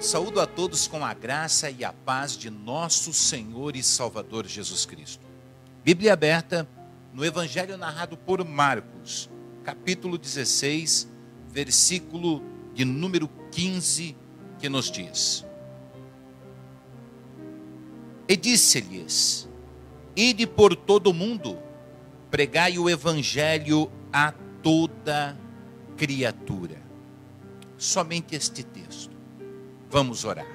Saúdo a todos com a graça e a paz de nosso Senhor e Salvador Jesus Cristo. Bíblia aberta no Evangelho narrado por Marcos, capítulo 16, versículo de número 15, que nos diz: E disse-lhes: Ide por todo o mundo, pregai o Evangelho a toda criatura. Somente este texto. Vamos orar.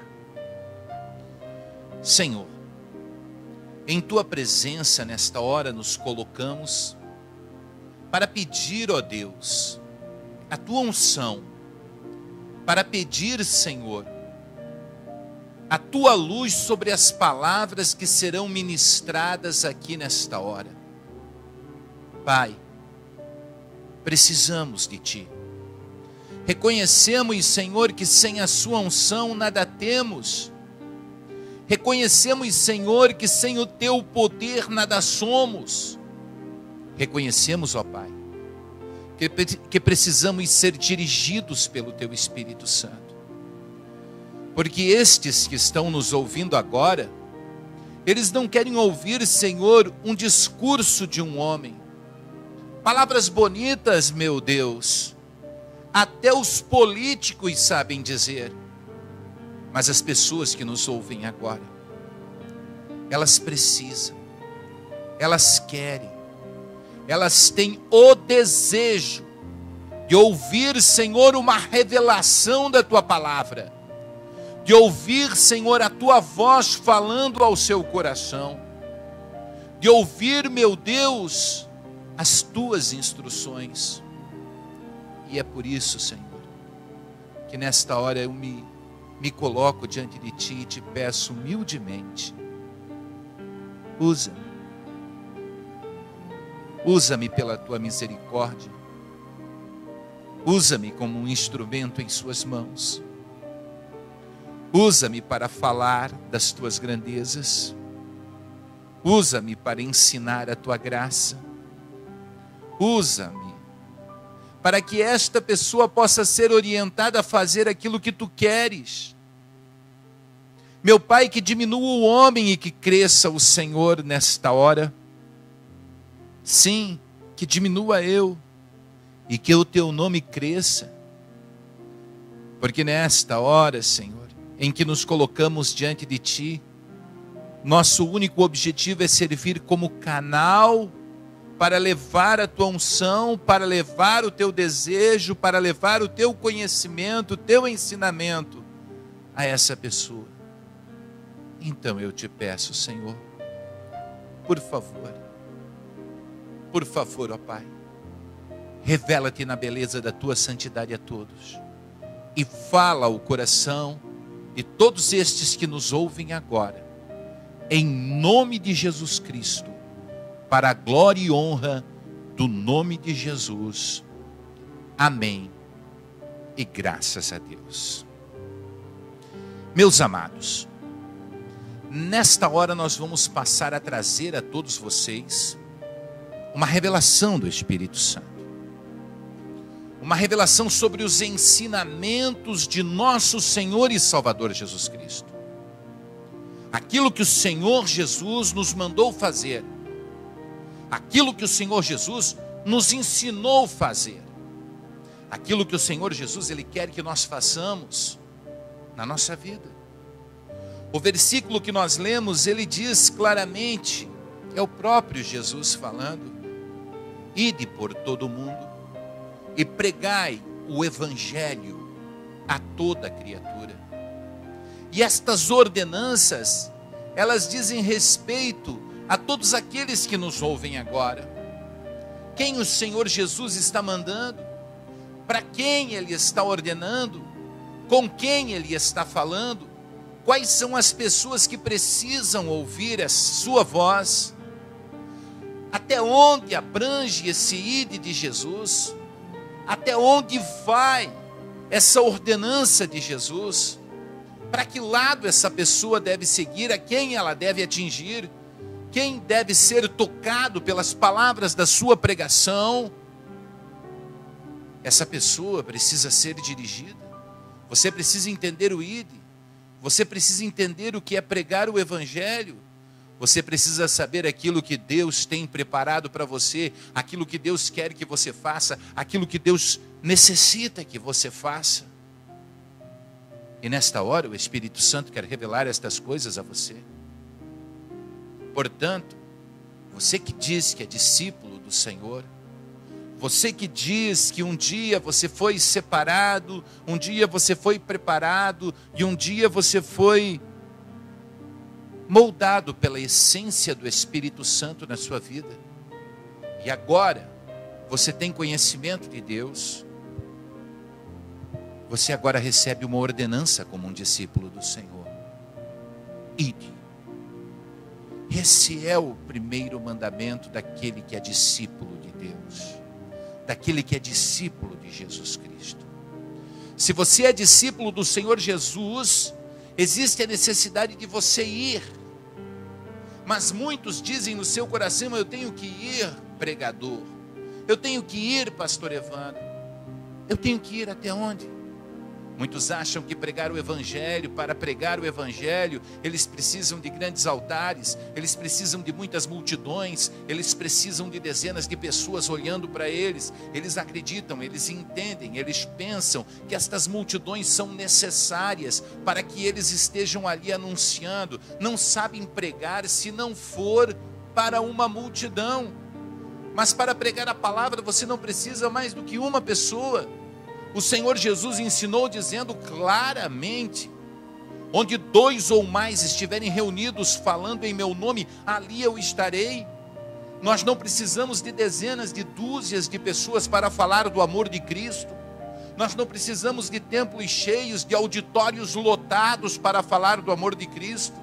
Senhor, em Tua presença nesta hora nos colocamos para pedir, ó Deus, a Tua unção, para pedir, Senhor, a Tua luz sobre as palavras que serão ministradas aqui nesta hora. Pai, precisamos de Ti. Reconhecemos, Senhor, que sem a Sua unção nada temos. Reconhecemos, Senhor, que sem o Teu poder nada somos. Reconhecemos, ó Pai, que precisamos ser dirigidos pelo Teu Espírito Santo. Porque estes que estão nos ouvindo agora, eles não querem ouvir, Senhor, um discurso de um homem. Palavras bonitas, meu Deus, até os políticos sabem dizer, mas as pessoas que nos ouvem agora, elas precisam, elas querem, elas têm o desejo de ouvir, Senhor, uma revelação da Tua palavra, de ouvir, Senhor, a Tua voz falando ao seu coração, de ouvir, meu Deus, as Tuas instruções. E é por isso, Senhor, que nesta hora eu me coloco diante de Ti e te peço humildemente: usa-me. Usa-me pela Tua misericórdia. Usa-me como um instrumento em Suas mãos. Usa-me para falar das Tuas grandezas. Usa-me para ensinar a Tua graça. Usa-me para que esta pessoa possa ser orientada a fazer aquilo que Tu queres. Meu Pai, que diminua o homem e que cresça o Senhor nesta hora. Sim, que diminua eu e que o Teu nome cresça. Porque nesta hora, Senhor, em que nos colocamos diante de Ti, nosso único objetivo é servir como canal para levar a Tua unção, para levar o Teu desejo, para levar o Teu conhecimento, o Teu ensinamento a essa pessoa. Então eu te peço, Senhor, por favor, ó Pai, revela-te na beleza da Tua santidade a todos e fala ao coração de todos estes que nos ouvem agora, em nome de Jesus Cristo, para a glória e honra do nome de Jesus. Amém. E graças a Deus. Meus amados, nesta hora nós vamos passar a trazer a todos vocês uma revelação do Espírito Santo. Uma revelação sobre os ensinamentos de nosso Senhor e Salvador Jesus Cristo. Aquilo que o Senhor Jesus nos mandou fazer. Aquilo que o Senhor Jesus nos ensinou a fazer. Aquilo que o Senhor Jesus, Ele quer que nós façamos na nossa vida. O versículo que nós lemos, ele diz claramente, é o próprio Jesus falando: Ide por todo o mundo e pregai o Evangelho a toda criatura. E estas ordenanças, elas dizem respeito a todos aqueles que nos ouvem agora. Quem o Senhor Jesus está mandando, para quem Ele está ordenando, com quem Ele está falando, quais são as pessoas que precisam ouvir a sua voz, até onde abrange esse ide de Jesus, até onde vai essa ordenança de Jesus, para que lado essa pessoa deve seguir, a quem ela deve atingir, quem deve ser tocado pelas palavras da sua pregação. Essa pessoa precisa ser dirigida. Você precisa entender o ID. Você precisa entender o que é pregar o evangelho. Você precisa saber aquilo que Deus tem preparado para você, aquilo que Deus quer que você faça, aquilo que Deus necessita que você faça. E nesta hora o Espírito Santo quer revelar estas coisas a você. Portanto, você que diz que é discípulo do Senhor, você que diz que um dia você foi separado, um dia você foi preparado e um dia você foi moldado pela essência do Espírito Santo na sua vida. E agora você tem conhecimento de Deus. Você agora recebe uma ordenança como um discípulo do Senhor. Ide. Esse é o primeiro mandamento daquele que é discípulo de Deus, daquele que é discípulo de Jesus Cristo. Se você é discípulo do Senhor Jesus, existe a necessidade de você ir. Mas muitos dizem no seu coração: eu tenho que ir, pregador. Eu tenho que ir, pastor Evandro. Eu tenho que ir até onde? Muitos acham que pregar o evangelho, para pregar o evangelho, eles precisam de grandes altares, eles precisam de muitas multidões, eles precisam de dezenas de pessoas olhando para eles. Eles acreditam, eles entendem, eles pensam que estas multidões são necessárias para que eles estejam ali anunciando. Não sabem pregar se não for para uma multidão. Mas para pregar a palavra você não precisa mais do que uma pessoa. O Senhor Jesus ensinou dizendo claramente: onde 2 ou mais estiverem reunidos falando em meu nome, ali eu estarei. Nós não precisamos de dezenas, de dúzias de pessoas para falar do amor de Cristo. Nós não precisamos de templos cheios, de auditórios lotados para falar do amor de Cristo.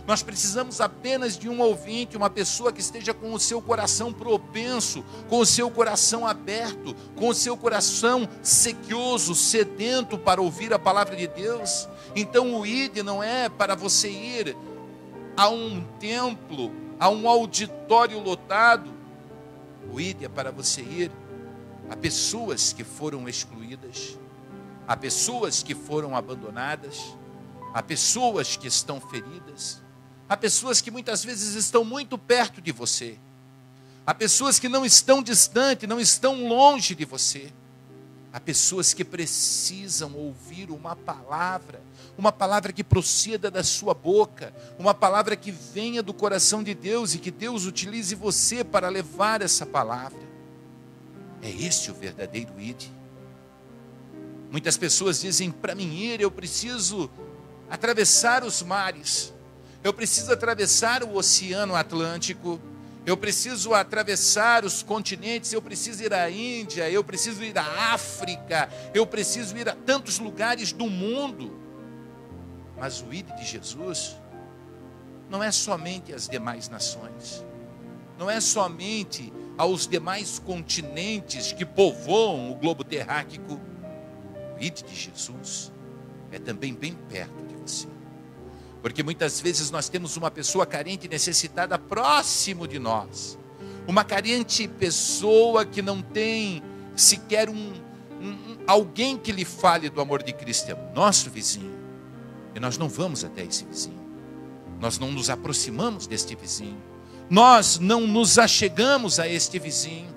Nós precisamos apenas de um ouvinte, uma pessoa que esteja com o seu coração propenso, com o seu coração aberto, com o seu coração sequioso, sedento para ouvir a palavra de Deus. Então o ID não é para você ir a um templo, a um auditório lotado. O ID é para você ir a pessoas que foram excluídas, a pessoas que foram abandonadas, a pessoas que estão feridas, há pessoas que muitas vezes estão muito perto de você. Há pessoas que não estão distante, não estão longe de você. Há pessoas que precisam ouvir uma palavra que proceda da sua boca, uma palavra que venha do coração de Deus e que Deus utilize você para levar essa palavra. É esse o verdadeiro ID. Muitas pessoas dizem: para mim ir, eu preciso atravessar os mares. Eu preciso atravessar o Oceano Atlântico, eu preciso atravessar os continentes, eu preciso ir à Índia, eu preciso ir à África, eu preciso ir a tantos lugares do mundo. Mas o ID de Jesus não é somente às demais nações, não é somente aos demais continentes que povoam o globo terráqueo. O ID de Jesus é também bem perto de você. Porque muitas vezes nós temos uma pessoa carente e necessitada próximo de nós. Uma carente pessoa que não tem sequer alguém que lhe fale do amor de Cristo. É o nosso vizinho. E nós não vamos até esse vizinho. Nós não nos aproximamos deste vizinho. Nós não nos achegamos a este vizinho.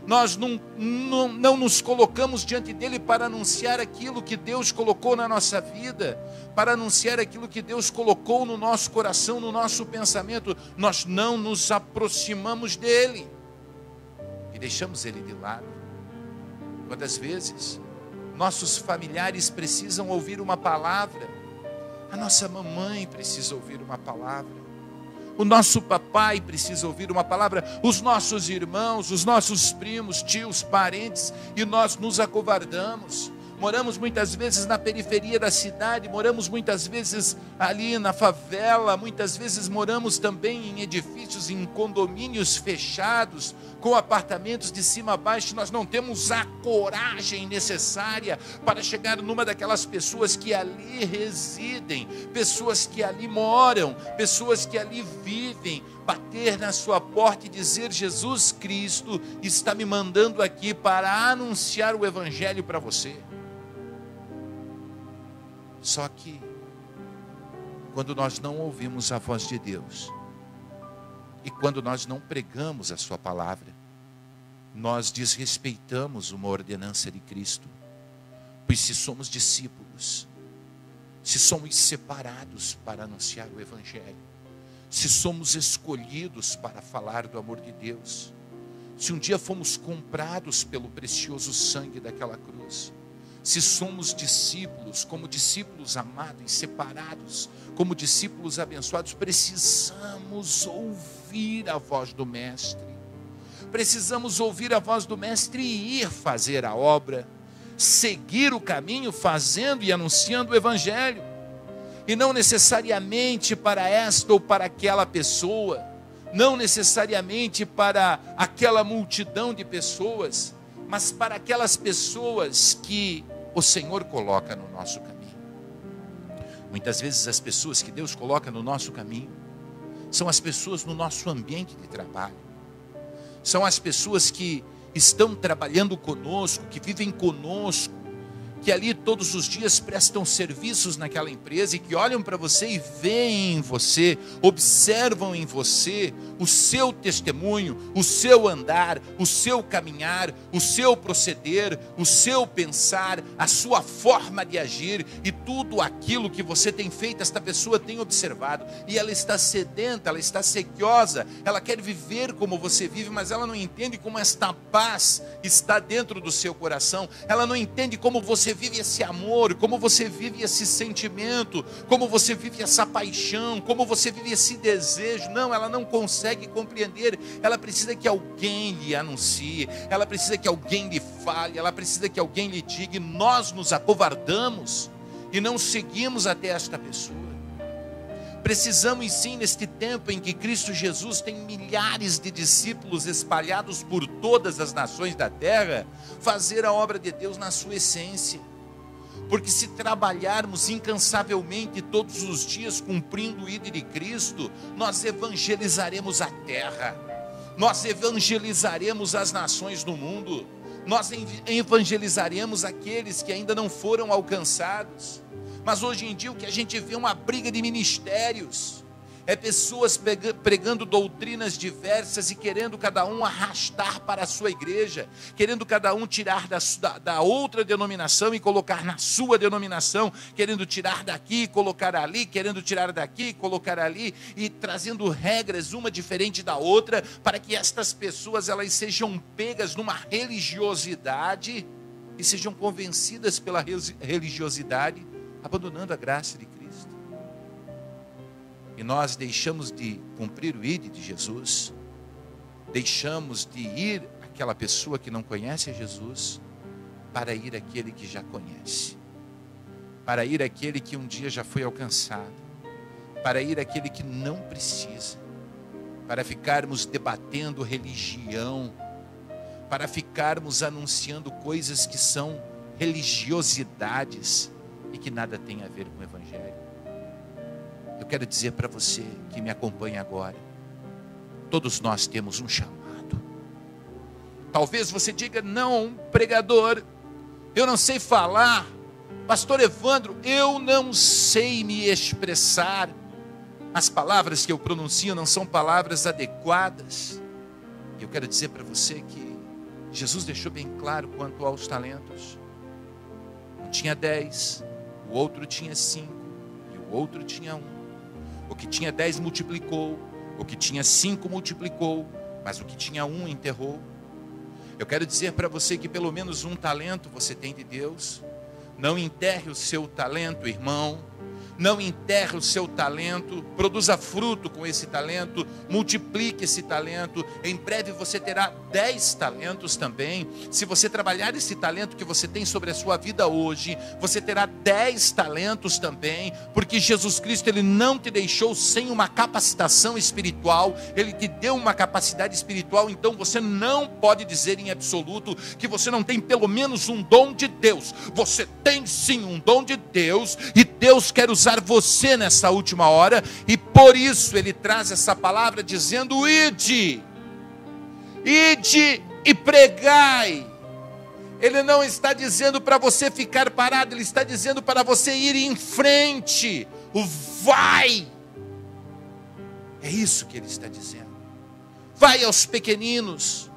Nós não nos colocamos diante dele para anunciar aquilo que Deus colocou na nossa vida, para anunciar aquilo que Deus colocou no nosso coração, no nosso pensamento. Nós não nos aproximamos dele e deixamos ele de lado. Quantas vezes nossos familiares precisam ouvir uma palavra, a nossa mamãe precisa ouvir uma palavra, o nosso papai precisa ouvir uma palavra, os nossos irmãos, os nossos primos, tios, parentes, e nós nos acovardamos. Moramos muitas vezes na periferia da cidade, moramos muitas vezes ali na favela, muitas vezes moramos também em edifícios, em condomínios fechados, com apartamentos de cima a baixo. Nós não temos a coragem necessária para chegar numa daquelas pessoas que ali residem, pessoas que ali moram, pessoas que ali vivem, bater na sua porta e dizer: Jesus Cristo está me mandando aqui para anunciar o Evangelho para você. Só que quando nós não ouvimos a voz de Deus e quando nós não pregamos a sua palavra, nós desrespeitamos uma ordenança de Cristo. Pois se somos discípulos, se somos separados para anunciar o Evangelho, se somos escolhidos para falar do amor de Deus, se um dia fomos comprados pelo precioso sangue daquela cruz, se somos discípulos, como discípulos amados e separados, como discípulos abençoados, precisamos ouvir a voz do Mestre. Precisamos ouvir a voz do Mestre e ir fazer a obra, seguir o caminho fazendo e anunciando o Evangelho. E não necessariamente para esta ou para aquela pessoa, não necessariamente para aquela multidão de pessoas, mas para aquelas pessoas que o Senhor coloca no nosso caminho. Muitas vezes as pessoas que Deus coloca no nosso caminho são as pessoas no nosso ambiente de trabalho, são as pessoas que estão trabalhando conosco, que vivem conosco, que ali todos os dias prestam serviços naquela empresa e que olham para você e veem em você, observam em você o seu testemunho, o seu andar, o seu caminhar, o seu proceder, o seu pensar, a sua forma de agir e tudo aquilo que você tem feito, esta pessoa tem observado e ela está sedenta, ela está sequiosa, ela quer viver como você vive, mas ela não entende como esta paz está dentro do seu coração, ela não entende como você vive esse amor, como você vive esse sentimento, como você vive essa paixão, como você vive esse desejo. Não, ela não consegue compreender. Ela precisa que alguém lhe anuncie, ela precisa que alguém lhe fale, ela precisa que alguém lhe diga. E nós nos acovardamos e não seguimos até esta pessoa. Precisamos sim, neste tempo em que Cristo Jesus tem milhares de discípulos espalhados por todas as nações da terra, fazer a obra de Deus na sua essência. Porque se trabalharmos incansavelmente todos os dias cumprindo o ídolo de Cristo, nós evangelizaremos a terra, nós evangelizaremos as nações do mundo, nós evangelizaremos aqueles que ainda não foram alcançados. Mas hoje em dia o que a gente vê é uma briga de ministérios, é pessoas pregando doutrinas diversas e querendo cada um arrastar para a sua igreja, querendo cada um tirar da outra denominação e colocar na sua denominação, querendo tirar daqui e colocar ali, querendo tirar daqui e colocar ali, e trazendo regras uma diferente da outra, para que estas pessoas elas sejam pegas numa religiosidade e sejam convencidas pela religiosidade, abandonando a graça de Cristo. E nós deixamos de cumprir o ídolo de Jesus, deixamos de ir àquela pessoa que não conhece a Jesus, para ir àquele que já conhece, para ir àquele que um dia já foi alcançado, para ir àquele que não precisa, para ficarmos debatendo religião, para ficarmos anunciando coisas que são religiosidades e que nada tem a ver com o Evangelho. Eu quero dizer para você que me acompanha agora, todos nós temos um chamado. Talvez você diga: não, pregador, eu não sei falar. Pastor Evandro, eu não sei me expressar. As palavras que eu pronuncio não são palavras adequadas. E eu quero dizer para você que Jesus deixou bem claro quanto aos talentos. Um tinha 10, o outro tinha 5 e o outro tinha 1. O que tinha 10 multiplicou, o que tinha 5 multiplicou, mas o que tinha 1 enterrou. Eu quero dizer para você que pelo menos um talento você tem de Deus. Não enterre o seu talento, irmão. Não enterre o seu talento, produza fruto com esse talento, multiplique esse talento. Em breve você terá 10 talentos também. Se você trabalhar esse talento que você tem sobre a sua vida hoje, você terá 10 talentos também, porque Jesus Cristo, Ele não te deixou sem uma capacitação espiritual, Ele te deu uma capacidade espiritual. Então você não pode dizer em absoluto que você não tem pelo menos um dom de Deus. Você tem sim um dom de Deus, e Deus quer usar você nessa última hora, e por isso Ele traz essa palavra dizendo: ide e pregai. Ele não está dizendo para você ficar parado, Ele está dizendo para você ir em frente. o vai. É isso que ele está dizendo. Vai aos pequeninos,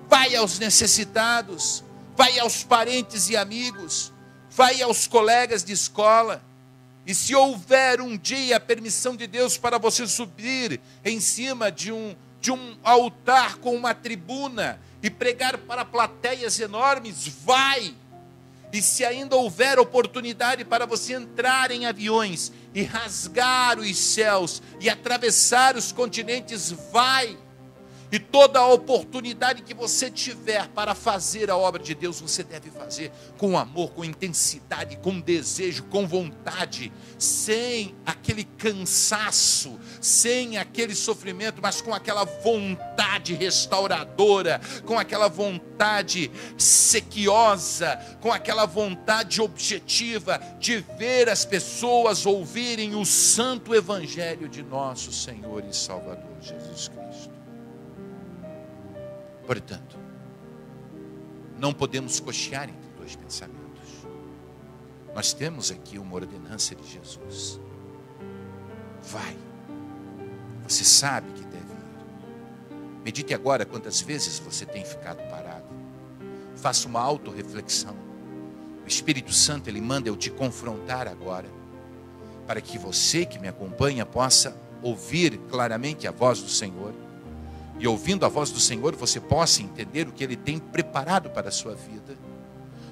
vai aos necessitados, vai aos parentes e amigos, vai aos colegas de escola. E se houver um dia a permissão de Deus para você subir em cima de um altar com uma tribuna e pregar para plateias enormes, vai. E se ainda houver oportunidade para você entrar em aviões e rasgar os céus e atravessar os continentes, vai. E toda a oportunidade que você tiver para fazer a obra de Deus, você deve fazer com amor, com intensidade, com desejo, com vontade, sem aquele cansaço, sem aquele sofrimento, mas com aquela vontade restauradora, com aquela vontade sequiosa, com aquela vontade objetiva de ver as pessoas ouvirem o santo evangelho de nosso Senhor e Salvador Jesus Cristo. Portanto, não podemos cochear entre dois pensamentos. Nós temos aqui uma ordenança de Jesus. Vai. Você sabe que deve ir. Medite agora quantas vezes você tem ficado parado. Faça uma autorreflexão. O Espírito Santo, ele manda eu te confrontar agora, para que você que me acompanha possa ouvir claramente a voz do Senhor. E ouvindo a voz do Senhor, você possa entender o que Ele tem preparado para a sua vida.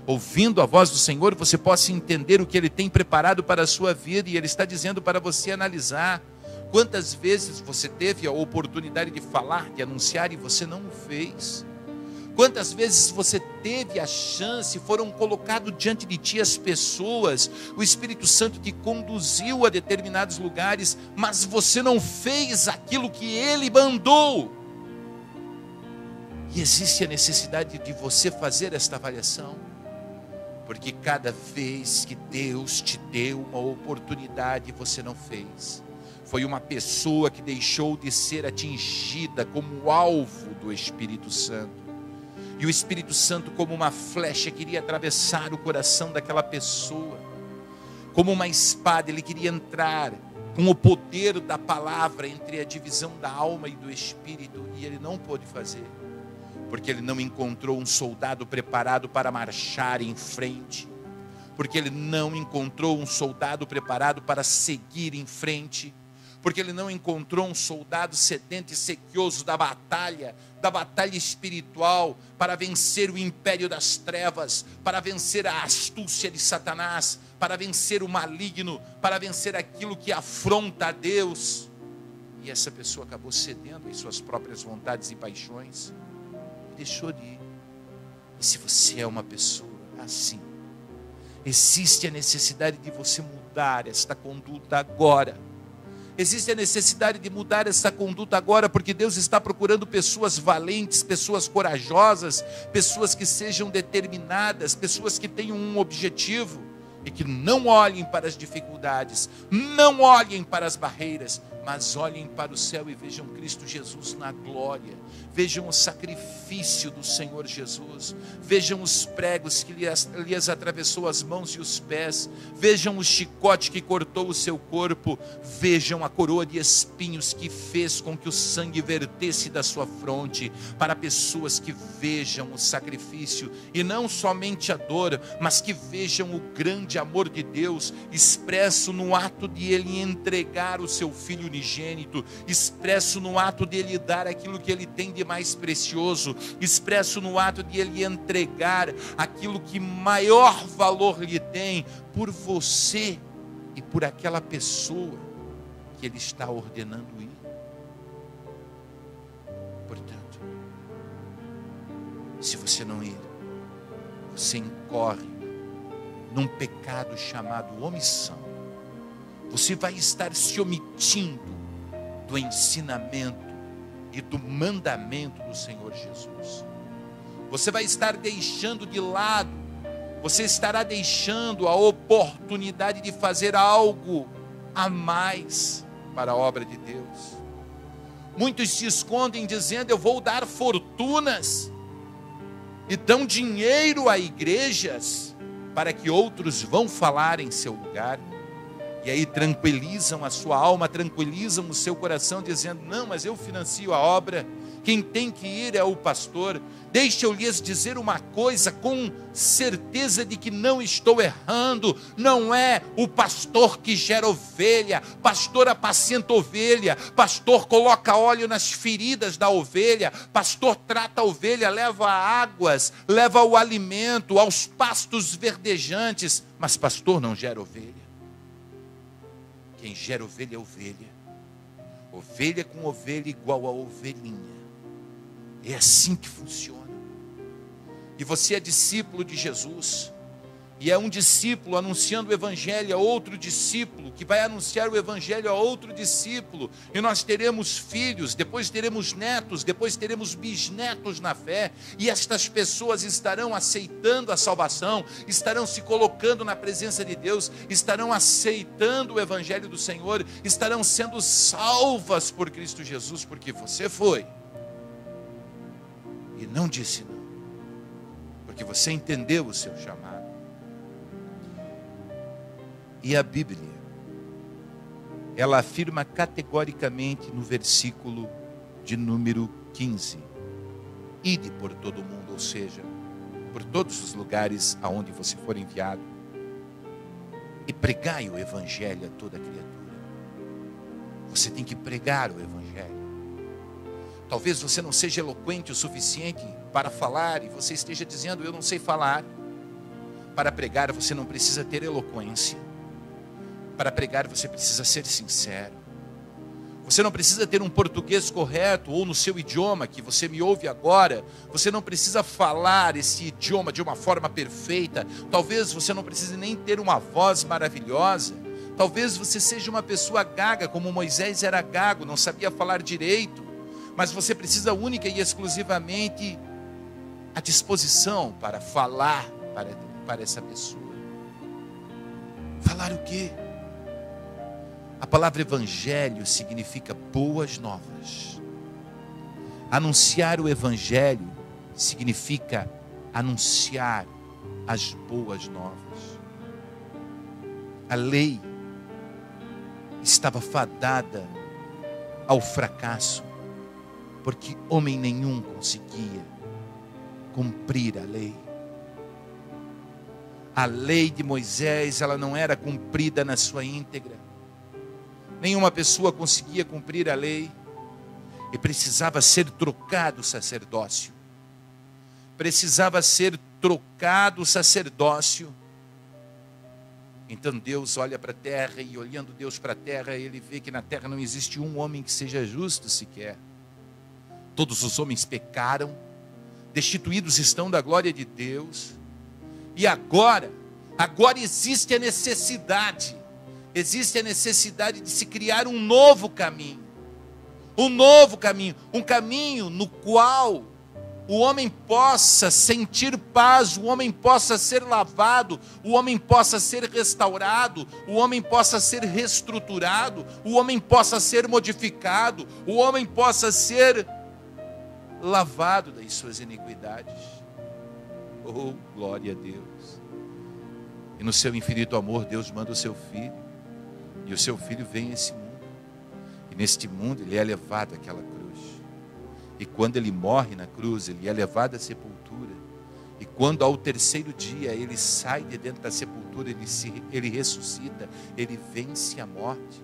Ouvindo a voz do Senhor, você possa entender o que Ele tem preparado para a sua vida. E Ele está dizendo para você analisar quantas vezes você teve a oportunidade de falar, de anunciar, e você não o fez. Quantas vezes você teve a chance, foram colocadas diante de ti as pessoas, o Espírito Santo te conduziu a determinados lugares, mas você não fez aquilo que Ele mandou. E existe a necessidade de você fazer esta avaliação, porque cada vez que Deus te deu uma oportunidade e você não fez, foi uma pessoa que deixou de ser atingida como alvo do Espírito Santo, e o Espírito Santo, como uma flecha, queria atravessar o coração daquela pessoa, como uma espada, ele queria entrar com o poder da palavra entre a divisão da alma e do espírito, e ele não pôde fazer, porque ele não encontrou um soldado preparado para marchar em frente, porque ele não encontrou um soldado preparado para seguir em frente, porque ele não encontrou um soldado sedento e sequioso da batalha espiritual, para vencer o império das trevas, para vencer a astúcia de Satanás, para vencer o maligno, para vencer aquilo que afronta a Deus. E essa pessoa acabou cedendo em suas próprias vontades e paixões, deixou de ir. E se você é uma pessoa assim, existe a necessidade de você mudar esta conduta agora. Existe a necessidade de mudar essa conduta agora, porque Deus está procurando pessoas valentes, pessoas corajosas, pessoas que sejam determinadas, pessoas que tenham um objetivo e que não olhem para as dificuldades, não olhem para as barreiras, mas olhem para o céu e vejam Cristo Jesus na glória, vejam o sacrifício do Senhor Jesus, vejam os pregos que lhes atravessou as mãos e os pés, vejam o chicote que cortou o seu corpo, vejam a coroa de espinhos que fez com que o sangue vertesse da sua fronte, para pessoas que vejam o sacrifício e não somente a dor, mas que vejam o grande amor de Deus expresso no ato de Ele entregar o seu Filho unigênito, expresso no ato de Ele dar aquilo que Ele tem de mais precioso, expresso no ato de Ele entregar aquilo que maior valor lhe tem por você e por aquela pessoa que Ele está ordenando ir. Portanto, se você não ir, você incorre num pecado chamado omissão. Você vai estar se omitindo do ensinamento e do mandamento do Senhor Jesus. Você vai estar deixando de lado, você estará deixando a oportunidade de fazer algo a mais para a obra de Deus. Muitos se escondem dizendo: eu vou dar fortunas, e dão dinheiro a igrejas para que outros vão falar em seu lugar. E aí tranquilizam a sua alma, tranquilizam o seu coração, dizendo: não, mas eu financio a obra, quem tem que ir é o pastor. Deixa eu lhes dizer uma coisa com certeza de que não estou errando: não é o pastor que gera ovelha, pastor apacenta ovelha, pastor coloca óleo nas feridas da ovelha, pastor trata a ovelha, leva águas, leva o alimento aos pastos verdejantes, mas pastor não gera ovelha. Quem gera ovelha é ovelha. Ovelha com ovelha igual a ovelhinha. É assim que funciona. E você é discípulo de Jesus. E é um discípulo anunciando o evangelho a outro discípulo, que vai anunciar o evangelho a outro discípulo. E nós teremos filhos, depois teremos netos, depois teremos bisnetos na fé. E estas pessoas estarão aceitando a salvação, estarão se colocando na presença de Deus, estarão aceitando o evangelho do Senhor, estarão sendo salvas por Cristo Jesus, porque você foi e não disse não, porque você entendeu o seu chamado. E a Bíblia, ela afirma categoricamente no versículo de número 15: ide por todo o mundo, ou seja, por todos os lugares aonde você for enviado, e pregai o evangelho a toda criatura. Você tem que pregar o evangelho. Talvez você não seja eloquente o suficiente para falar, e você esteja dizendo: eu não sei falar. Para pregar você não precisa ter eloquência. Para pregar você precisa ser sincero. Você não precisa ter um português correto, ou no seu idioma que você me ouve agora, você não precisa falar esse idioma de uma forma perfeita. Talvez você não precise nem ter uma voz maravilhosa. Talvez você seja uma pessoa gaga, como Moisés era gago, não sabia falar direito. Mas você precisa única e exclusivamente a disposição para falar para essa pessoa. Falar o quê? A palavra evangelho significa boas novas. Anunciar o evangelho significa anunciar as boas novas. A lei estava fadada ao fracasso, porque homem nenhum conseguia cumprir a lei. A lei de Moisés, ela não era cumprida na sua íntegra. Nenhuma pessoa conseguia cumprir a lei, e precisava ser trocado o sacerdócio. Precisava ser trocado o sacerdócio. Então Deus olha para a terra, e olhando Deus para a terra, ele vê que na terra não existe um homem que seja justo sequer. Todos os homens pecaram, destituídos estão da glória de Deus. E agora existe a necessidade de se criar um novo caminho. Um caminho no qual o homem possa sentir paz, o homem possa ser lavado, o homem possa ser restaurado, o homem possa ser reestruturado, o homem possa ser modificado, o homem possa ser lavado das suas iniquidades. Oh, glória a Deus! E no seu infinito amor, Deus manda o seu Filho, e o seu Filho vem a esse mundo, e neste mundo ele é levado àquela cruz, e quando ele morre na cruz, ele é levado à sepultura, e quando ao terceiro dia ele sai de dentro da sepultura, ele ressuscita, ele vence a morte.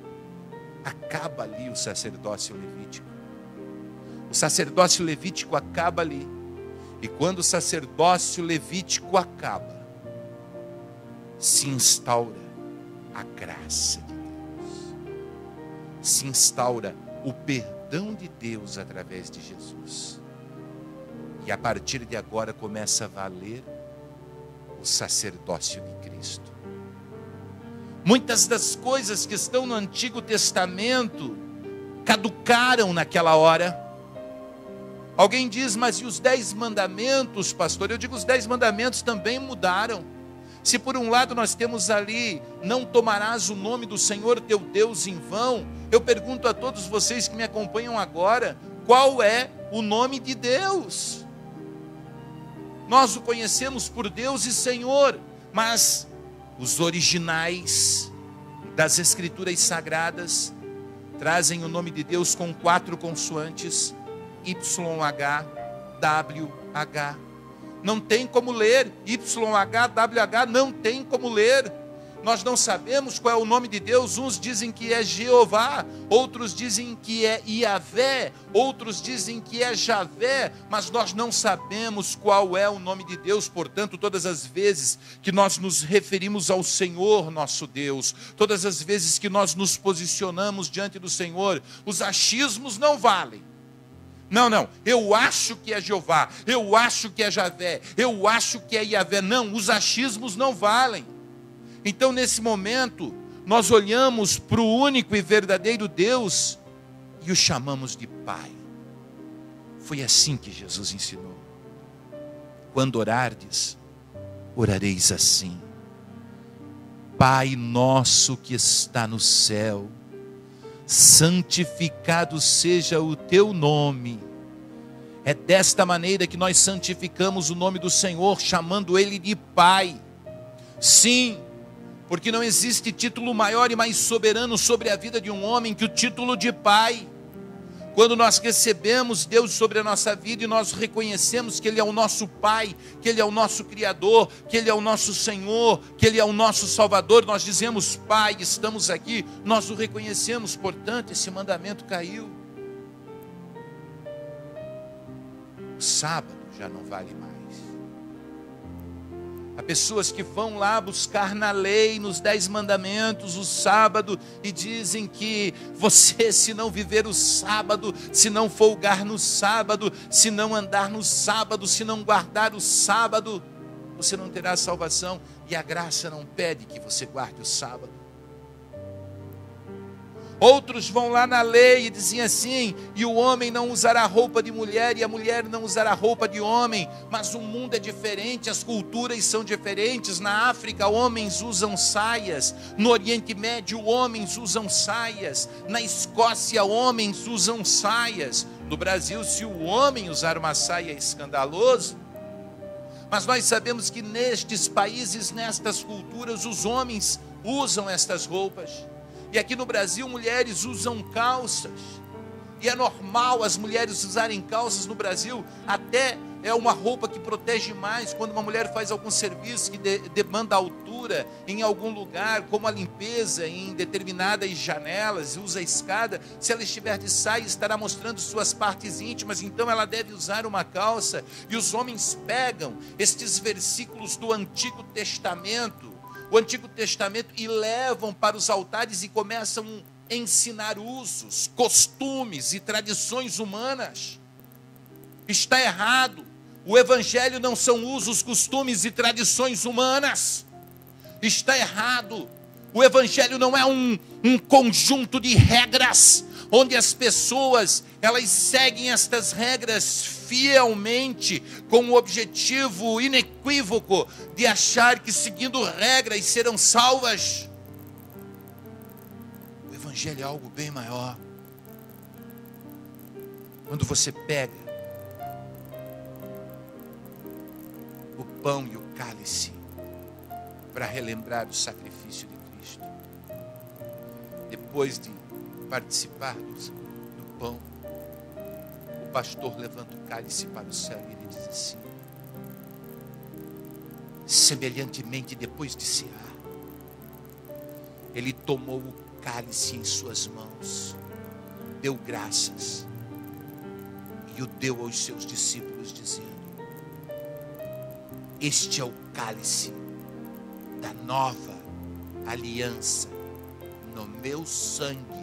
Acaba ali o sacerdócio levítico. O sacerdócio levítico acaba ali. E quando o sacerdócio levítico acaba, se instaura a graça de Deus. Se instaura o perdão de Deus através de Jesus. E a partir de agora começa a valer o sacerdócio de Cristo. Muitas das coisas que estão no Antigo Testamento caducaram naquela hora. Alguém diz: mas e os 10 mandamentos, pastor? Eu digo, os 10 mandamentos também mudaram. Se por um lado nós temos ali: não tomarás o nome do Senhor teu Deus em vão. Eu pergunto a todos vocês que me acompanham agora: qual é o nome de Deus? Nós o conhecemos por Deus e Senhor, mas os originais das Escrituras Sagradas trazem o nome de Deus com 4 consoantes, YHWH. Não tem como ler, YHWH não tem como ler. Nós não sabemos qual é o nome de Deus. Uns dizem que é Jeová, outros dizem que é Iavé, outros dizem que é Javé, mas nós não sabemos qual é o nome de Deus. Portanto, todas as vezes que nós nos referimos ao Senhor nosso Deus, todas as vezes que nós nos posicionamos diante do Senhor, os achismos não valem. Não, eu acho que é Jeová, eu acho que é Javé, eu acho que é Iavé. Não, os achismos não valem. Então, nesse momento, nós olhamos para o único e verdadeiro Deus e o chamamos de Pai. Foi assim que Jesus ensinou. Quando orardes, orareis assim: Pai nosso que está no céu, santificado seja o teu nome. É desta maneira que nós santificamos o nome do Senhor, chamando Ele de Pai. Sim, porque não existe título maior e mais soberano sobre a vida de um homem que o título de Pai. Quando nós recebemos Deus sobre a nossa vida e nós reconhecemos que Ele é o nosso Pai, que Ele é o nosso Criador, que Ele é o nosso Senhor, que Ele é o nosso Salvador, nós dizemos: Pai, estamos aqui, nós o reconhecemos. Portanto, esse mandamento caiu. O sábado já não vale mais. Há pessoas que vão lá buscar na lei, nos 10 mandamentos, o sábado, e dizem que você, se não viver o sábado, se não folgar no sábado, se não andar no sábado, se não guardar o sábado, você não terá salvação. E a graça não pede que você guarde o sábado. Outros vão lá na lei e dizem assim: e o homem não usará roupa de mulher, e a mulher não usará roupa de homem. Mas o mundo é diferente, as culturas são diferentes. Na África, homens usam saias. No Oriente Médio, homens usam saias. Na Escócia, homens usam saias. No Brasil, se o homem usar uma saia, é escandaloso. Mas nós sabemos que nestes países, nestas culturas, os homens usam estas roupas. E aqui no Brasil, mulheres usam calças. E é normal as mulheres usarem calças no Brasil. Até é uma roupa que protege mais. Quando uma mulher faz algum serviço que demanda altura em algum lugar, como a limpeza em determinadas janelas, usa a escada, se ela estiver de saia, estará mostrando suas partes íntimas. Então ela deve usar uma calça. E os homens pegam estes versículos do Antigo Testamento, e levam para os altares e começam a ensinar usos, costumes e tradições humanas. Está errado. O evangelho não são usos, costumes e tradições humanas. Está errado. O evangelho não é um conjunto de regras, onde as pessoas, elas seguem estas regras fielmente, com o objetivo inequívoco de achar que seguindo regras serão salvas. O evangelho é algo bem maior. Quando você pega o pão e o cálice para relembrar o sacrifício de Cristo, depois de participar do pão, o pastor levanta o cálice para o céu e ele diz assim: semelhantemente, depois de cear, ele tomou o cálice em suas mãos, deu graças e o deu aos seus discípulos, dizendo: este é o cálice da nova aliança no meu sangue.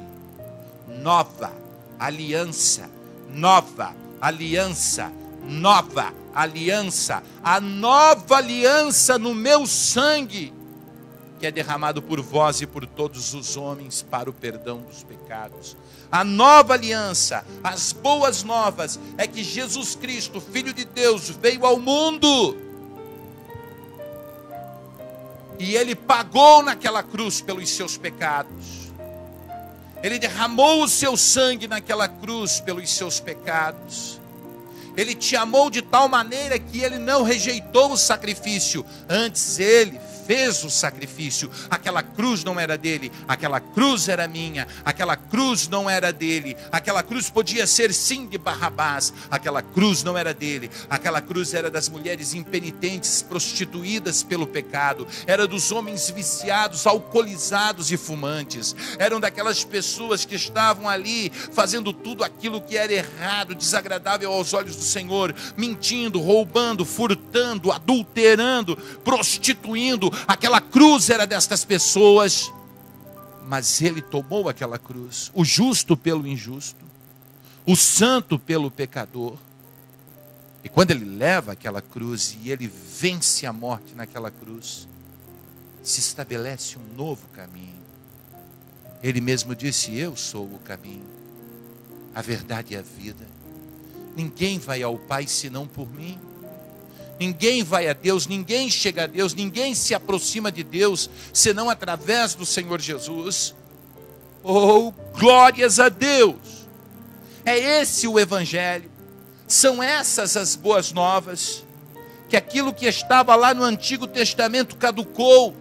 Nova aliança, nova aliança, nova aliança, a nova aliança no meu sangue, que é derramado por vós e por todos os homens para o perdão dos pecados. A nova aliança, as boas novas, é que Jesus Cristo, Filho de Deus, veio ao mundo e Ele pagou naquela cruz pelos seus pecados. Ele derramou o seu sangue naquela cruz pelos seus pecados. Ele te amou de tal maneira que Ele não rejeitou o sacrifício. Antes Ele fez o sacrifício. Aquela cruz não era dele, aquela cruz era minha. Aquela cruz não era dele. Aquela cruz podia ser sim de Barrabás. Aquela cruz não era dele. Aquela cruz era das mulheres impenitentes, prostituídas pelo pecado. Era dos homens viciados, alcoolizados e fumantes. Eram daquelas pessoas que estavam ali fazendo tudo aquilo que era errado, desagradável aos olhos do Senhor, mentindo, roubando, furtando, adulterando, prostituindo. Aquela cruz era destas pessoas, mas ele tomou aquela cruz, o justo pelo injusto, o santo pelo pecador. E quando ele leva aquela cruz e ele vence a morte naquela cruz, se estabelece um novo caminho. Ele mesmo disse: eu sou o caminho, a verdade e a vida. Ninguém vai ao Pai senão por mim. Ninguém vai a Deus, ninguém chega a Deus, ninguém se aproxima de Deus senão através do Senhor Jesus. Oh, glórias a Deus! É esse o Evangelho. São essas as boas novas. Que aquilo que estava lá no Antigo Testamento caducou,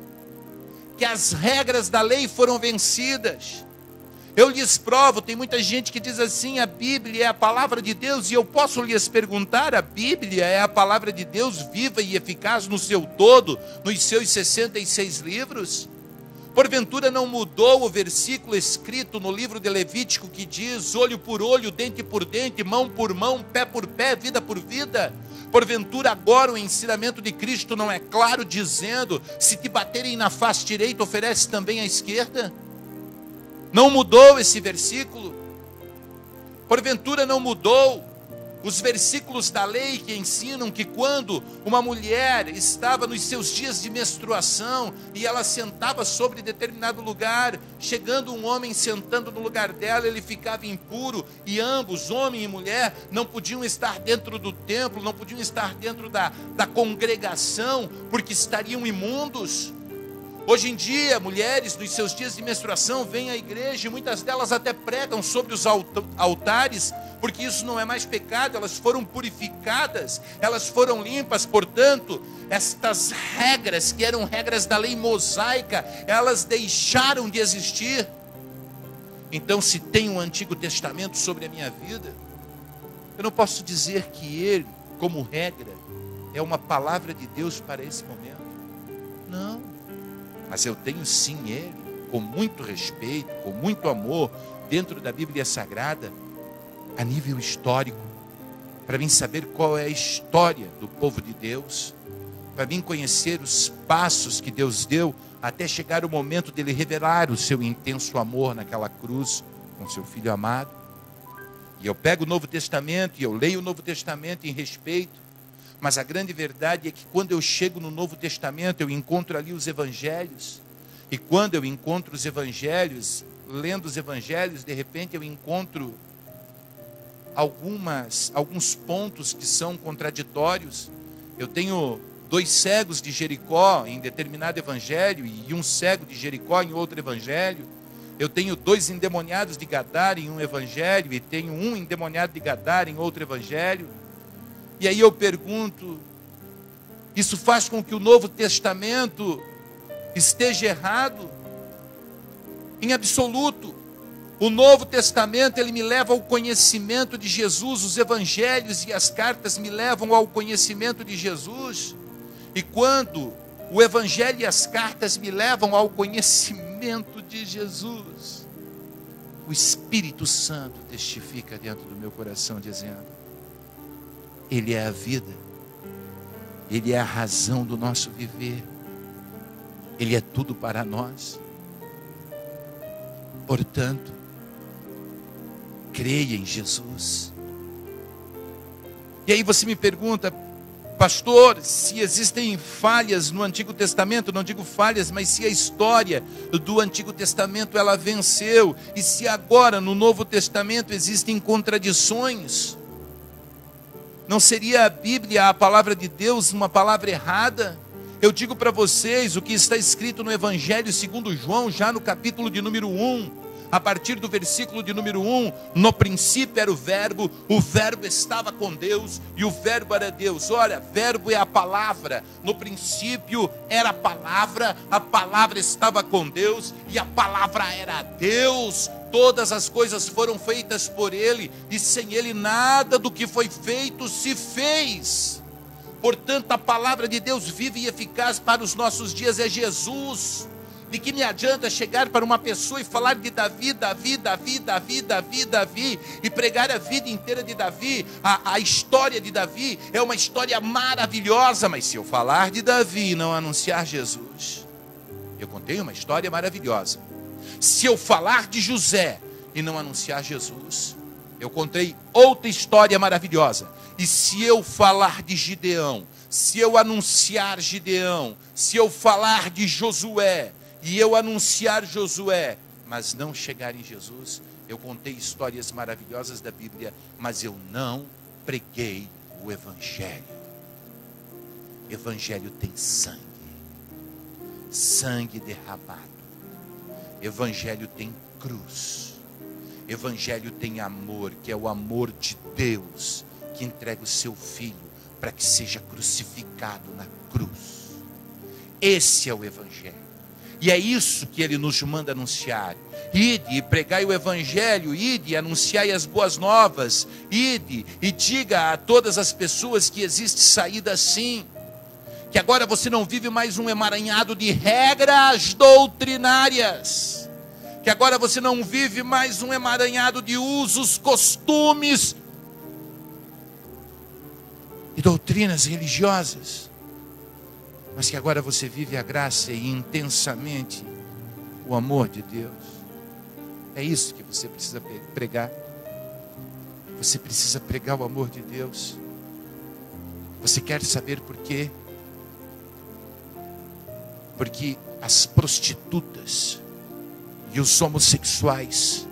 que as regras da lei foram vencidas. Eu lhes provo, tem muita gente que diz assim: a Bíblia é a palavra de Deus, e eu posso lhes perguntar: a Bíblia é a palavra de Deus viva e eficaz no seu todo, nos seus 66 livros? Porventura não mudou o versículo escrito no livro de Levítico que diz: olho por olho, dente por dente, mão por mão, pé por pé, vida por vida? Porventura agora o ensinamento de Cristo não é claro, dizendo: se te baterem na face direita, oferece também à esquerda? Não mudou esse versículo? Porventura não mudou os versículos da lei que ensinam que quando uma mulher estava nos seus dias de menstruação e ela sentava sobre determinado lugar, chegando um homem sentando no lugar dela, ele ficava impuro, e ambos, homem e mulher, não podiam estar dentro do templo, não podiam estar dentro da congregação, porque estariam imundos? Hoje em dia, mulheres nos seus dias de menstruação vêm à igreja e muitas delas até pregam sobre os altares, porque isso não é mais pecado, elas foram purificadas, elas foram limpas. Portanto, estas regras que eram regras da lei mosaica, elas deixaram de existir. Então, se tem um Antigo Testamento sobre a minha vida, eu não posso dizer que ele, como regra, é uma palavra de Deus para esse momento. Não. Mas eu tenho sim ele, com muito respeito, com muito amor, dentro da Bíblia Sagrada, a nível histórico, para mim saber qual é a história do povo de Deus, para mim conhecer os passos que Deus deu, até chegar o momento dele revelar o seu intenso amor naquela cruz, com seu Filho amado. E eu pego o Novo Testamento, e eu leio o Novo Testamento em respeito, mas a grande verdade é que quando eu chego no Novo Testamento, eu encontro ali os Evangelhos. E quando eu encontro os Evangelhos, lendo os Evangelhos, de repente eu encontro alguns pontos que são contraditórios. Eu tenho 2 cegos de Jericó em determinado Evangelho, e um cego de Jericó em outro Evangelho. Eu tenho 2 endemoniados de Gadara em um Evangelho, e tenho um endemoniado de Gadara em outro Evangelho. E aí eu pergunto, isso faz com que o Novo Testamento esteja errado? Em absoluto. O Novo Testamento, ele me leva ao conhecimento de Jesus, os Evangelhos e as cartas me levam ao conhecimento de Jesus. E quando o Evangelho e as cartas me levam ao conhecimento de Jesus, o Espírito Santo testifica dentro do meu coração, dizendo: ele é a vida, ele é a razão do nosso viver, ele é tudo para nós. Portanto, creia em Jesus. E aí você me pergunta: pastor, se existem falhas no Antigo Testamento, não digo falhas, mas se a história do Antigo Testamento ela venceu, e se agora no Novo Testamento existem contradições, não seria a Bíblia, a palavra de Deus, uma palavra errada? Eu digo para vocês o que está escrito no Evangelho segundo João, já no capítulo de número 1. a partir do versículo de número 1, no princípio era o verbo estava com Deus e o verbo era Deus. Olha, verbo é a palavra, no princípio era a palavra estava com Deus e a palavra era Deus. Todas as coisas foram feitas por Ele e sem Ele nada do que foi feito se fez. Portanto, a palavra de Deus viva e eficaz para os nossos dias é Jesus. De que me adianta chegar para uma pessoa e falar de Davi, e pregar a vida inteira de Davi? A história de Davi é uma história maravilhosa, mas se eu falar de Davi e não anunciar Jesus, eu contei uma história maravilhosa. Se eu falar de José e não anunciar Jesus, eu contei outra história maravilhosa. E se eu falar de Gideão, se eu anunciar Gideão, se eu falar de Josué e eu anunciar Josué, mas não chegar em Jesus, eu contei histórias maravilhosas da Bíblia, mas eu não preguei o Evangelho. Evangelho tem sangue, sangue derramado. Evangelho tem cruz. Evangelho tem amor, que é o amor de Deus, que entrega o seu Filho para que seja crucificado na cruz. Esse é o Evangelho. E é isso que Ele nos manda anunciar. Ide e pregai o Evangelho, ide e anunciai as boas novas, ide e diga a todas as pessoas que existe saída sim. Que agora você não vive mais um emaranhado de regras doutrinárias. Que agora você não vive mais um emaranhado de usos, costumes e doutrinas religiosas. Mas que agora você vive a graça e intensamente o amor de Deus. É isso que você precisa pregar. Você precisa pregar o amor de Deus. Você quer saber por quê? Porque as prostitutas e os homossexuais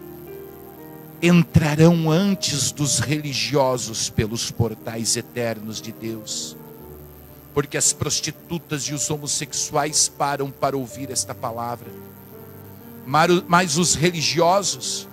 entrarão antes dos religiosos pelos portais eternos de Deus. Porque as prostitutas e os homossexuais param para ouvir esta palavra. Mas os religiosos,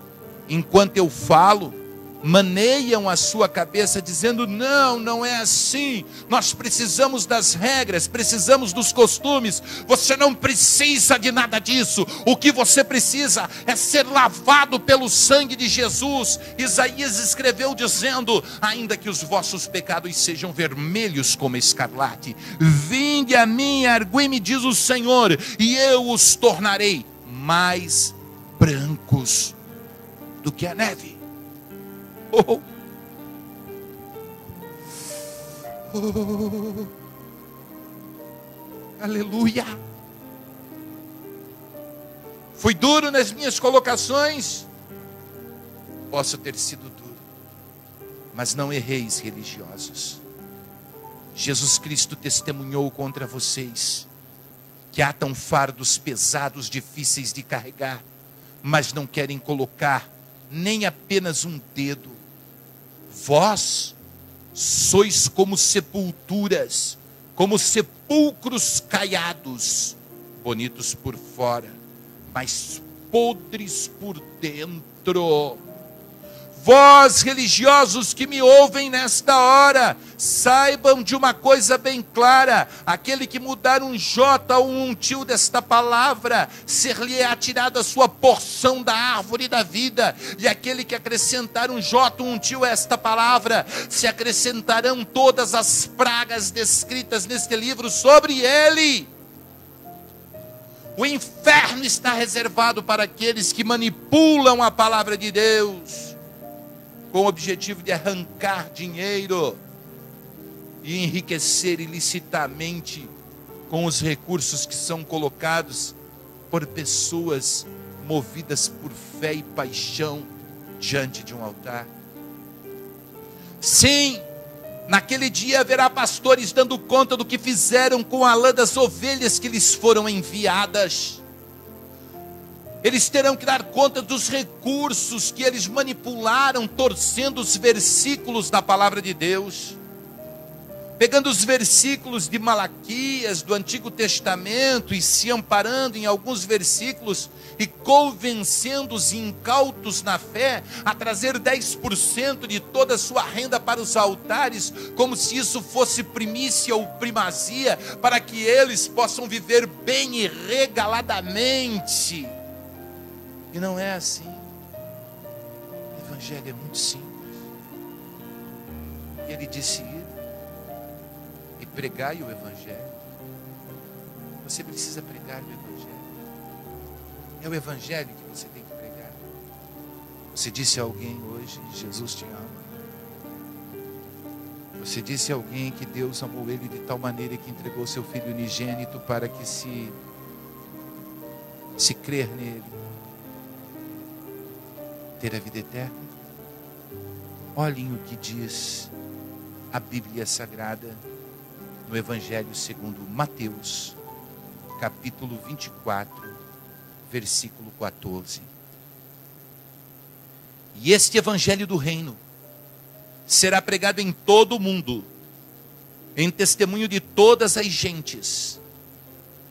enquanto eu falo, maneiam a sua cabeça dizendo: não, não é assim, nós precisamos das regras, precisamos dos costumes. Você não precisa de nada disso. O que você precisa é ser lavado pelo sangue de Jesus. Isaías escreveu dizendo: ainda que os vossos pecados sejam vermelhos como escarlate, vinde a mim, argui-me, diz o Senhor, e eu os tornarei mais brancos do que a neve. Oh. Oh. Aleluia. Fui duro nas minhas colocações. Posso ter sido duro, mas não erreis, religiosos. Jesus Cristo testemunhou contra vocês que atam fardos pesados, difíceis de carregar, mas não querem colocar nem apenas um dedo. Vós sois como sepulturas, como sepulcros caiados, bonitos por fora, mas podres por dentro. Vós, religiosos que me ouvem nesta hora, saibam de uma coisa bem clara: aquele que mudar um J ou um tio desta palavra, ser-lhe-é atirada a sua porção da árvore da vida. E aquele que acrescentar um J ou um tio a esta palavra, se acrescentarão todas as pragas descritas neste livro sobre ele. O inferno está reservado para aqueles que manipulam a palavra de Deus com o objetivo de arrancar dinheiro e enriquecer ilicitamente com os recursos que são colocados por pessoas movidas por fé e paixão diante de um altar. Sim, naquele dia haverá pastores dando conta do que fizeram com a lã das ovelhas que lhes foram enviadas. Eles terão que dar conta dos recursos que eles manipularam, torcendo os versículos da palavra de Deus. pegando os versículos de Malaquias, do Antigo Testamento, e se amparando em alguns versículos, e convencendo os incautos na fé a trazer 10% de toda a sua renda para os altares, como se isso fosse primícia ou primazia, para que eles possam viver bem e regaladamente. E não é assim. O Evangelho é muito simples. E ele disse: ir e pregai o Evangelho. Você precisa pregar o Evangelho. É o Evangelho que você tem que pregar. Você disse a alguém hoje: Jesus te ama. Você disse a alguém que Deus amou ele de tal maneira que entregou seu Filho unigênito para que se crer nele, ter a vida eterna. Olhem o que diz a Bíblia Sagrada no Evangelho segundo Mateus, capítulo 24, versículo 14. E este Evangelho do Reino será pregado em todo o mundo, em testemunho de todas as gentes,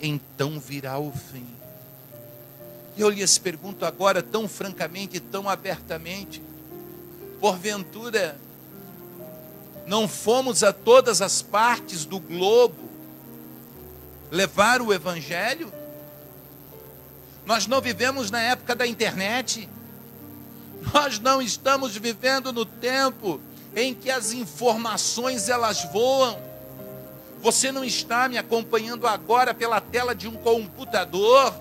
então virá o fim. E eu lhes pergunto agora, tão francamente, tão abertamente: porventura não fomos a todas as partes do globo levar o Evangelho? Nós não vivemos na época da internet. Nós não estamos vivendo no tempo em que as informações elas voam. Você não está me acompanhando agora pela tela de um computador.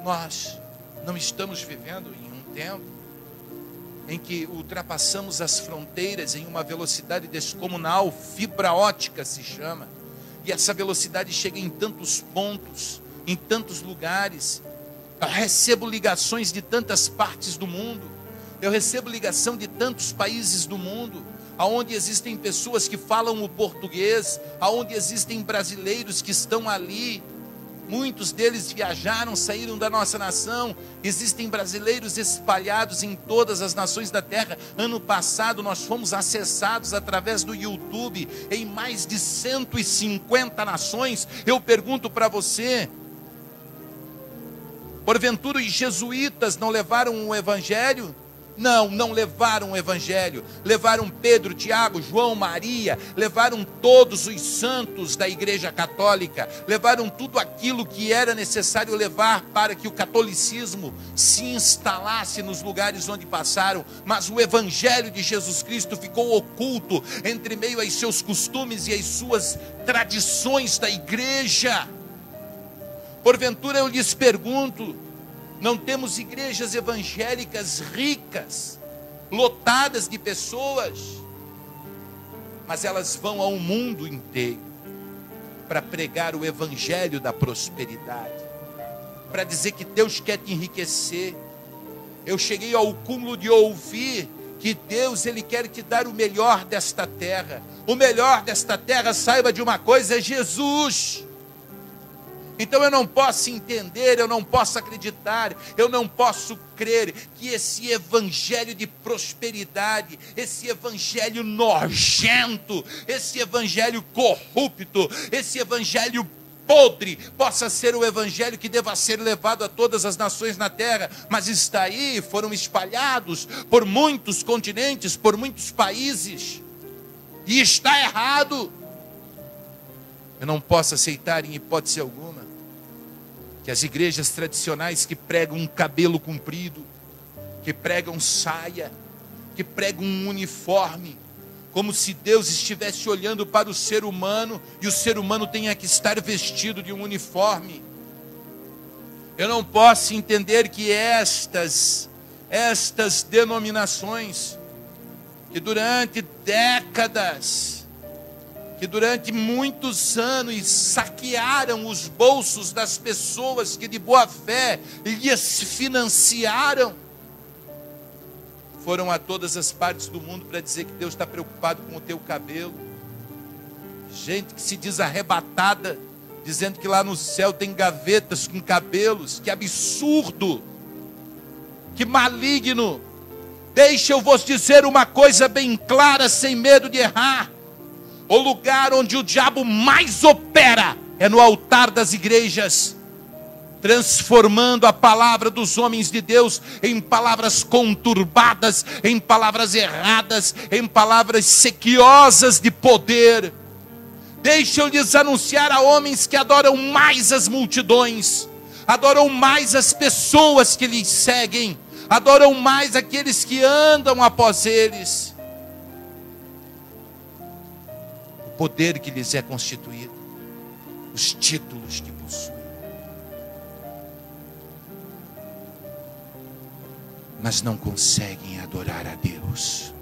Nós não estamos vivendo em um tempo em que ultrapassamos as fronteiras em uma velocidade descomunal, fibra ótica se chama, e essa velocidade chega em tantos pontos, em tantos lugares. Eu recebo ligações de tantas partes do mundo, eu recebo ligação de tantos países do mundo, aonde existem pessoas que falam o português, aonde existem brasileiros que estão ali. Muitos deles viajaram, saíram da nossa nação. Existem brasileiros espalhados em todas as nações da terra. Ano passado nós fomos acessados através do YouTube em mais de 150 nações. Eu pergunto para você: porventura os jesuítas não levaram o Evangelho? Não, não levaram o Evangelho. Levaram Pedro, Tiago, João, Maria. Levaram todos os santos da Igreja Católica. Levaram tudo aquilo que era necessário levar para que o catolicismo se instalasse nos lugares onde passaram. Mas o Evangelho de Jesus Cristo ficou oculto entre meio aos seus costumes e às suas tradições da igreja. Porventura eu lhes pergunto: não temos igrejas evangélicas ricas, lotadas de pessoas, mas elas vão ao mundo inteiro para pregar o Evangelho da prosperidade, para dizer que Deus quer te enriquecer. Eu cheguei ao cúmulo de ouvir que Deus, Ele quer te dar o melhor desta terra. O melhor desta terra, saiba de uma coisa, é Jesus. Então eu não posso entender, eu não posso acreditar, eu não posso crer que esse evangelho de prosperidade, esse evangelho nojento, esse evangelho corrupto, esse evangelho podre, possa ser o evangelho que deva ser levado a todas as nações na terra. Mas está aí, foram espalhados por muitos continentes, por muitos países, e está errado. Eu não posso aceitar em hipótese alguma que as igrejas tradicionais que pregam um cabelo comprido, que pregam saia, que pregam um uniforme, como se Deus estivesse olhando para o ser humano e o ser humano tenha que estar vestido de um uniforme. Eu não posso entender que estas denominações, que durante décadas, que durante muitos anos saquearam os bolsos das pessoas que de boa fé lhes financiaram, foram a todas as partes do mundo para dizer que Deus está preocupado com o teu cabelo. Gente que se diz arrebatada, dizendo que lá no céu tem gavetas com cabelos. Que absurdo, que maligno. Deixa eu vos dizer uma coisa bem clara, sem medo de errar. O lugar onde o diabo mais opera é no altar das igrejas, transformando a palavra dos homens de Deus em palavras conturbadas, em palavras erradas, em palavras sequiosas de poder. Deixa eu lhes anunciar a homens que adoram mais as multidões, adoram mais as pessoas que lhes seguem, adoram mais aqueles que andam após eles, o poder que lhes é constituído, os títulos que possuem, mas não conseguem adorar a Deus,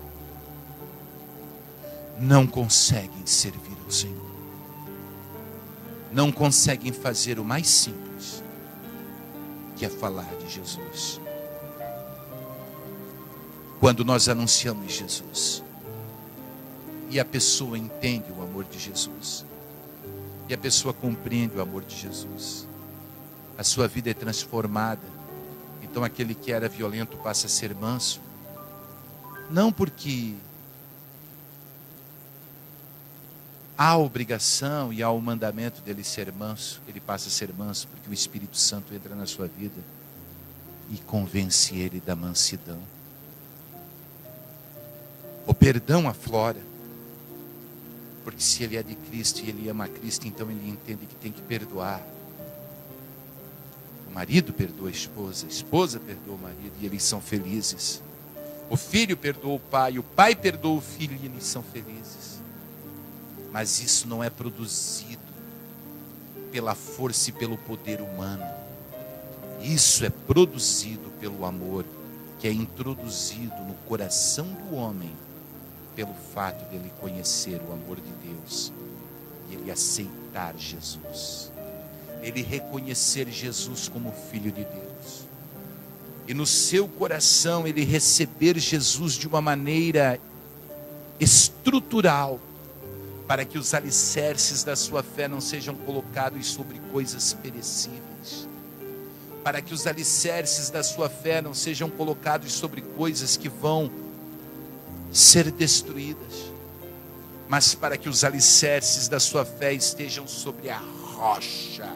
não conseguem servir ao Senhor, não conseguem fazer o mais simples, que é falar de Jesus. Quando nós anunciamos Jesus, e a pessoa entende o amor de Jesus, e a pessoa compreende o amor de Jesus, a sua vida é transformada. Então aquele que era violento passa a ser manso, não porque há a obrigação e há o mandamento dele ser manso, ele passa a ser manso porque o Espírito Santo entra na sua vida e convence ele da mansidão. O perdão aflora, porque se ele é de Cristo e ele ama a Cristo, então ele entende que tem que perdoar. O marido perdoa a esposa perdoa o marido, e eles são felizes. O filho perdoa o pai perdoa o filho, e eles são felizes. Mas isso não é produzido pela força e pelo poder humano. Isso é produzido pelo amor, que é introduzido no coração do homem, pelo fato de ele conhecer o amor de Deus, e ele aceitar Jesus, ele reconhecer Jesus como Filho de Deus, e no seu coração ele receber Jesus de uma maneira estrutural, para que os alicerces da sua fé não sejam colocados sobre coisas perecíveis, para que os alicerces da sua fé não sejam colocados sobre coisas que vão ser destruídas, mas para que os alicerces da sua fé estejam sobre a rocha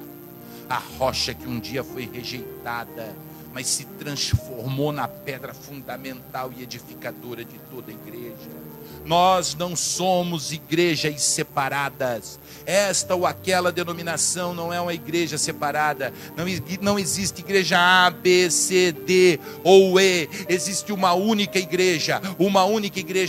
que um dia foi rejeitada, mas se transformou na pedra fundamental e edificadora de toda a igreja. Nós não somos igrejas separadas. Esta ou aquela denominação não é uma igreja separada. Não existe igreja A, B, C, D ou E. Existe uma única igreja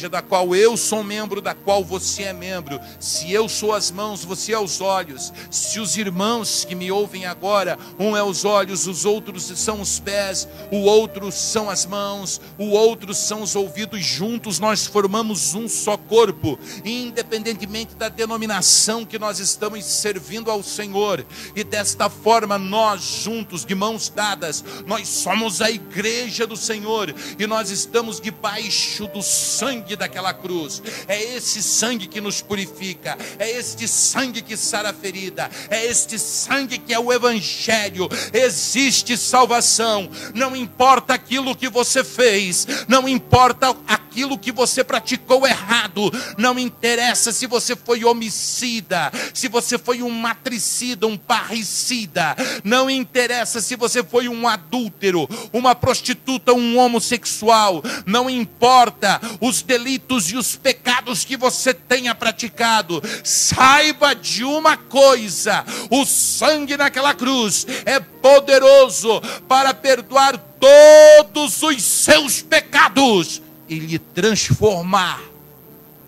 da qual eu sou membro, da qual você é membro. Se eu sou as mãos, você é os olhos. Se os irmãos que me ouvem agora, um é os olhos, os outros são os pés, o outro são as mãos, o outro são os ouvidos, juntos nós formamos um só corpo, independentemente da denominação que nós estamos servindo ao Senhor. E desta forma nós juntos, de mãos dadas, nós somos a igreja do Senhor, e nós estamos debaixo do sangue daquela cruz. É esse sangue que nos purifica, é este sangue que sara a ferida, é este sangue que é o Evangelho. Existe salvação, não importa aquilo que você fez, não importa aquilo que você praticou errado, não interessa se você foi homicida, se você foi um matricida, um parricida, não interessa se você foi um adúltero, uma prostituta, um homossexual, não importa os delitos e os pecados que você tenha praticado. Saiba de uma coisa: o sangue naquela cruz é poderoso para perdoar todos os seus pecados e lhe transformar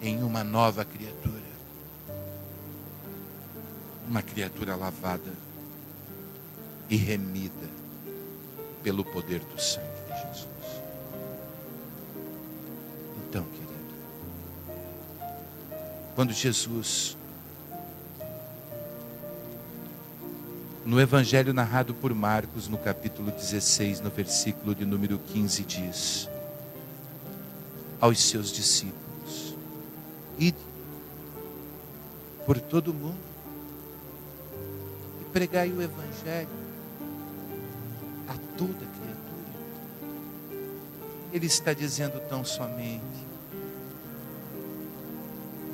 em uma nova criatura, uma criatura lavada e remida pelo poder do sangue de Jesus. Então, querido, quando Jesus, no Evangelho narrado por Marcos, no capítulo 16, no versículo de número 15, diz aos seus discípulos: ide por todo o mundo e pregai o Evangelho a toda criatura. Ele está dizendo tão somente: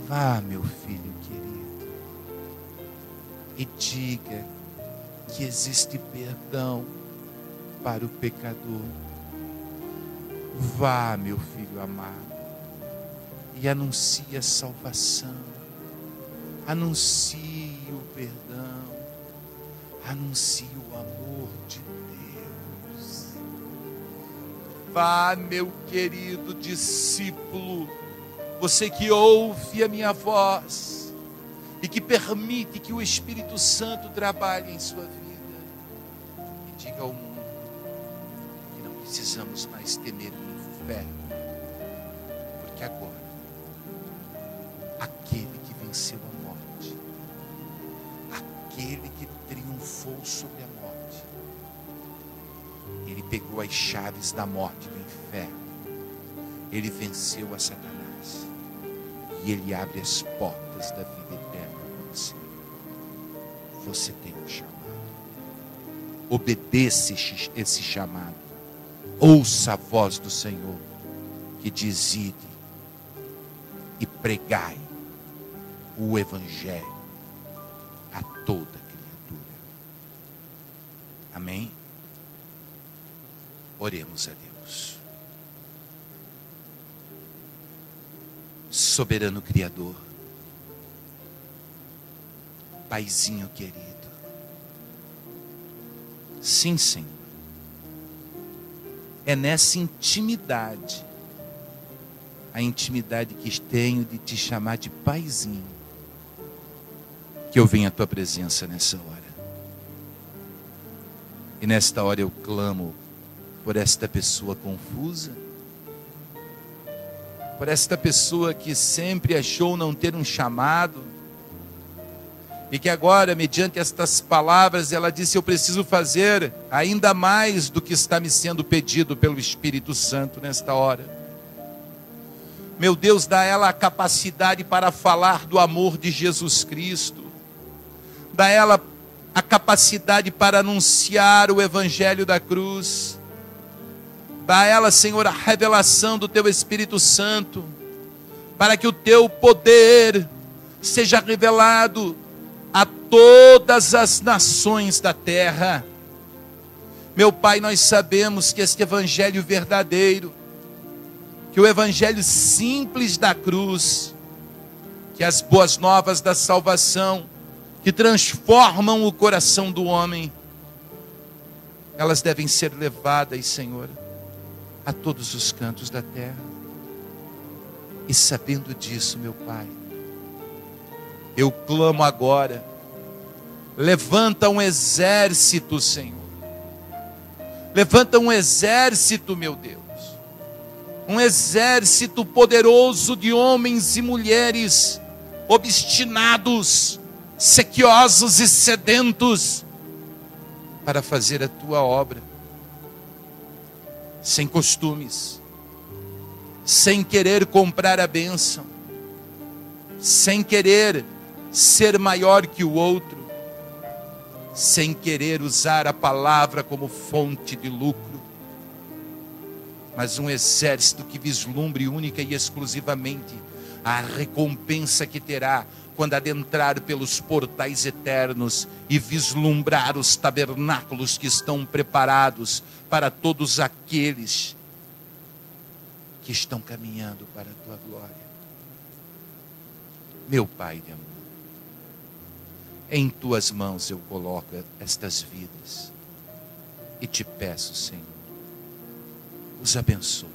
Vá, meu filho querido, e diga que existe perdão para o pecador. Vá, meu filho amado, e anuncie a salvação, anuncie o perdão, anuncie o amor de Deus. Vá, meu querido discípulo, você que ouve a minha voz e que permite que o Espírito Santo trabalhe em sua vida, e diga ao mundo que não precisamos mais temer o inferno, porque agora aquele que venceu a morte, aquele que triunfou sobre a morte, ele pegou as chaves da morte e do inferno, ele venceu a Satanás, e ele abre as portas da vida eterna para você. Você tem um chamado. Obedeça esse chamado. Ouça a voz do Senhor que diz: ide e pregai o Evangelho a toda criatura. Amém? Oremos a Deus. Soberano Criador, Paizinho querido, sim, Senhor, é nessa intimidade, a intimidade que tenho de te chamar de Paizinho, que eu venho à tua presença nessa hora. E nesta hora eu clamo por esta pessoa confusa, por esta pessoa que sempre achou não ter um chamado, e que agora, mediante estas palavras, ela disse: eu preciso fazer ainda mais do que está me sendo pedido pelo Espírito Santo nesta hora. Meu Deus, dá a ela a capacidade para falar do amor de Jesus Cristo, dá a ela a capacidade para anunciar o Evangelho da cruz, dá a ela, Senhor, a revelação do Teu Espírito Santo, para que o Teu poder seja revelado a todas as nações da terra. Meu Pai, nós sabemos que este Evangelho verdadeiro, que o Evangelho simples da cruz, que as boas novas da salvação, que transformam o coração do homem, elas devem ser levadas, Senhor, a todos os cantos da terra. E sabendo disso, meu Pai, eu clamo agora: levanta um exército, Senhor. Levanta um exército, meu Deus. Um exército poderoso de homens e mulheres obstinados, sequiosos e sedentos, para fazer a tua obra, sem costumes, sem querer comprar a bênção, sem querer ser maior que o outro, sem querer usar a palavra como fonte de lucro, mas um exército que vislumbre única e exclusivamente a recompensa que terá quando adentrar pelos portais eternos e vislumbrar os tabernáculos que estão preparados para todos aqueles que estão caminhando para a tua glória. Meu Pai de amor, em tuas mãos eu coloco estas vidas e te peço, Senhor, os abençoe,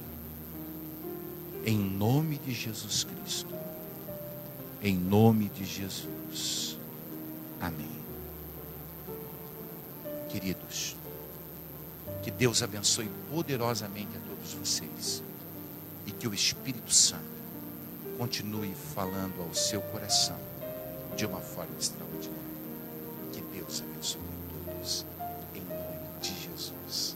em nome de Jesus Cristo, em nome de Jesus, amém. Queridos, que Deus abençoe poderosamente a todos vocês, e que o Espírito Santo continue falando ao seu coração de uma forma extraordinária. Que Deus abençoe a todos, em nome de Jesus.